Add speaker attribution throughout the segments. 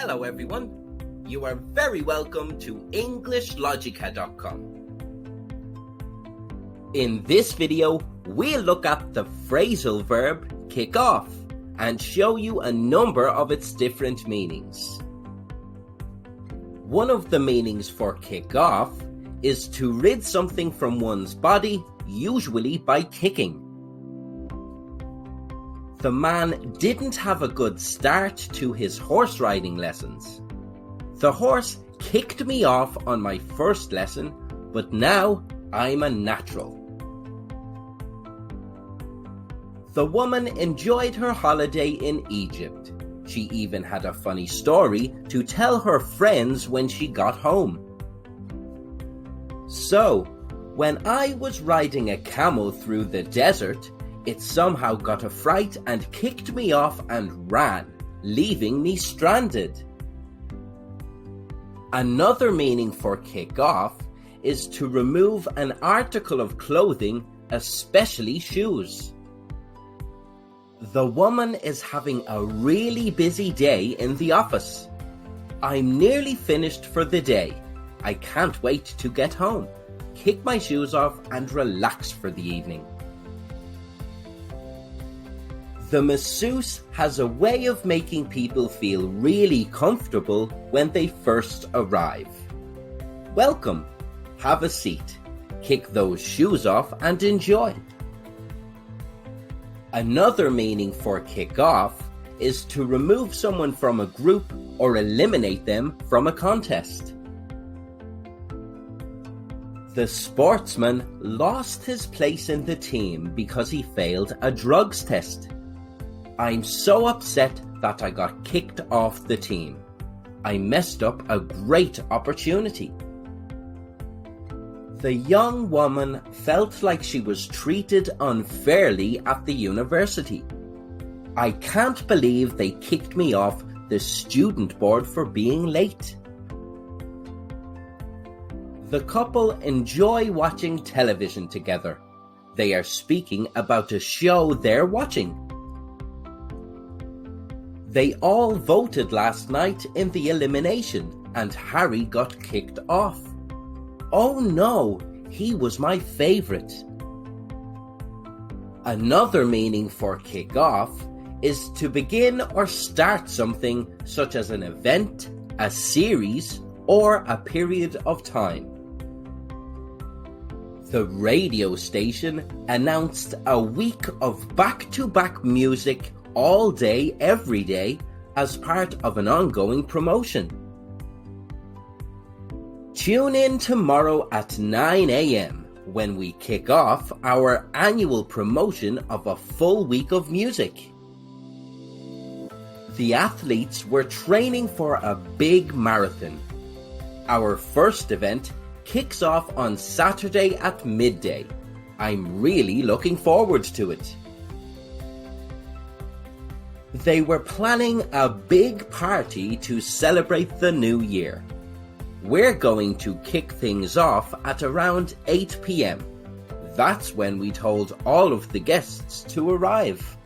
Speaker 1: Hello everyone, you are very welcome to EnglishLogica.com. In this video, we'll look at the phrasal verb kick off and show you a number of its different meanings. One of the meanings for kick off is to rid something from one's body, usually by kicking. The man didn't have a good start to his horse riding lessons. The horse kicked me off on my first lesson, but now I'm a natural. The woman enjoyed her holiday in Egypt. She even had a funny story to tell her friends when she got home. So, when I was riding a camel through the desert, it somehow got a fright and kicked me off and ran, leaving me stranded. Another meaning for kick off is to remove an article of clothing, especially shoes. The woman is having a really busy day in the office. I'm nearly finished for the day. I can't wait to get home, kick my shoes off and relax for the evening. The masseuse has a way of making people feel really comfortable when they first arrive. Welcome, have a seat, kick those shoes off and enjoy. Another meaning for kick off is to remove someone from a group or eliminate them from a contest. The sportsman lost his place in the team because he failed a drugs test. I'm so upset that I got kicked off the team. I messed up a great opportunity. The young woman felt like she was treated unfairly at the university. I can't believe they kicked me off the student board for being late. The couple enjoy watching television together. They are speaking about a show they're watching. They all voted last night in the elimination and Harry got kicked off. Oh no, he was my favorite. Another meaning for kick off is to begin or start something such as an event, a series, or a period of time. The radio station announced a week of back-to-back music all day, every day, as part of an ongoing promotion. Tune in tomorrow at 9 a.m. when we kick off our annual promotion of a full week of music. The athletes were training for a big marathon. Our first event kicks off on Saturday at midday. I'm really looking forward to it. They were planning a big party to celebrate the new year. We're going to kick things off at around 8 p.m. That's when we told all of the guests to arrive.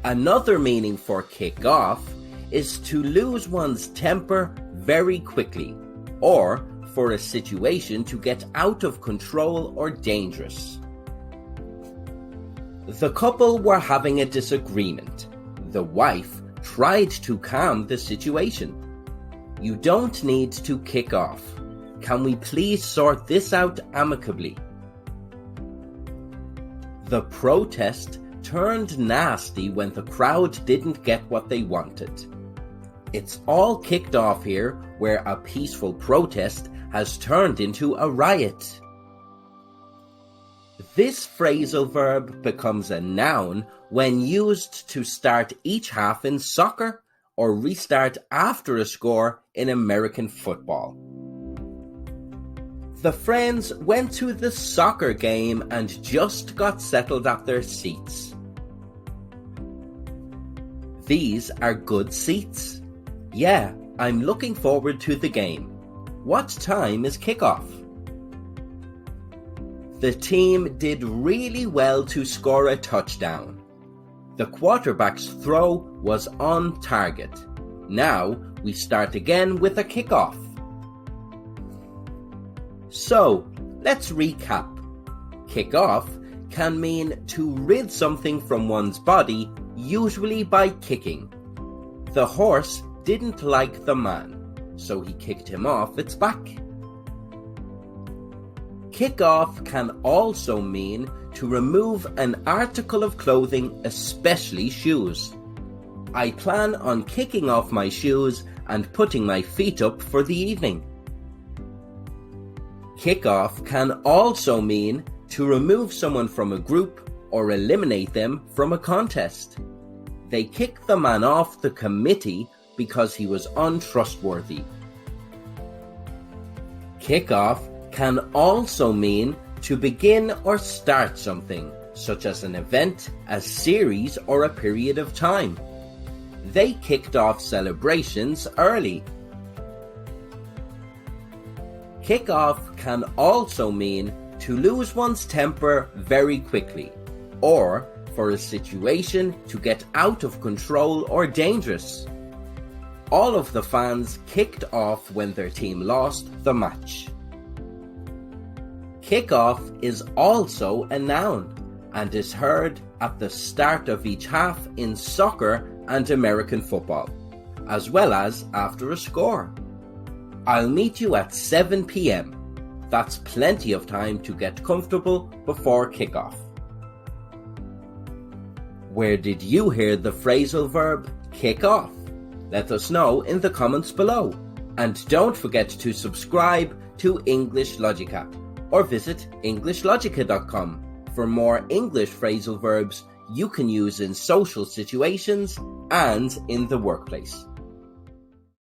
Speaker 1: Another meaning for kick off is to lose one's temper very quickly, or for a situation to get out of control or dangerous. The couple were having a disagreement. The wife tried to calm the situation. You don't need to kick off. Can we please sort this out amicably? The protest turned nasty when the crowd didn't get what they wanted. It's all kicked off here where a peaceful protest has turned into a riot. This phrasal verb becomes a noun when used to start each half in soccer or restart after a score in American football. The friends went to the soccer game and just got settled at their seats. These are good seats. Yeah, I'm looking forward to the game. What time is kickoff? The team did really well to score a touchdown. The quarterback's throw was on target. Now we start again with a kickoff. So, let's recap. Kickoff can mean to rid something from one's body, usually by kicking. The horse didn't like the man, so he kicked him off its back. Kick off can also mean to remove an article of clothing, especially shoes. I plan on kicking off my shoes and putting my feet up for the evening. Kick off can also mean to remove someone from a group or eliminate them from a contest. They kicked the man off the committee because he was untrustworthy. Kick off can also mean to begin or start something, such as an event, a series, or a period of time. They kicked off celebrations early. Kick off can also mean to lose one's temper very quickly, or for a situation to get out of control or dangerous. All of the fans kicked off when their team lost the match. Kick-off is also a noun and is heard at the start of each half in soccer and American football, as well as after a score. I'll meet you at 7 p.m. That's plenty of time to get comfortable before kickoff. Where did you hear the phrasal verb kick off? Let us know in the comments below. And don't forget to subscribe to EnglishLogica or visit EnglishLogica.com for more English phrasal verbs you can use in social situations and in the workplace.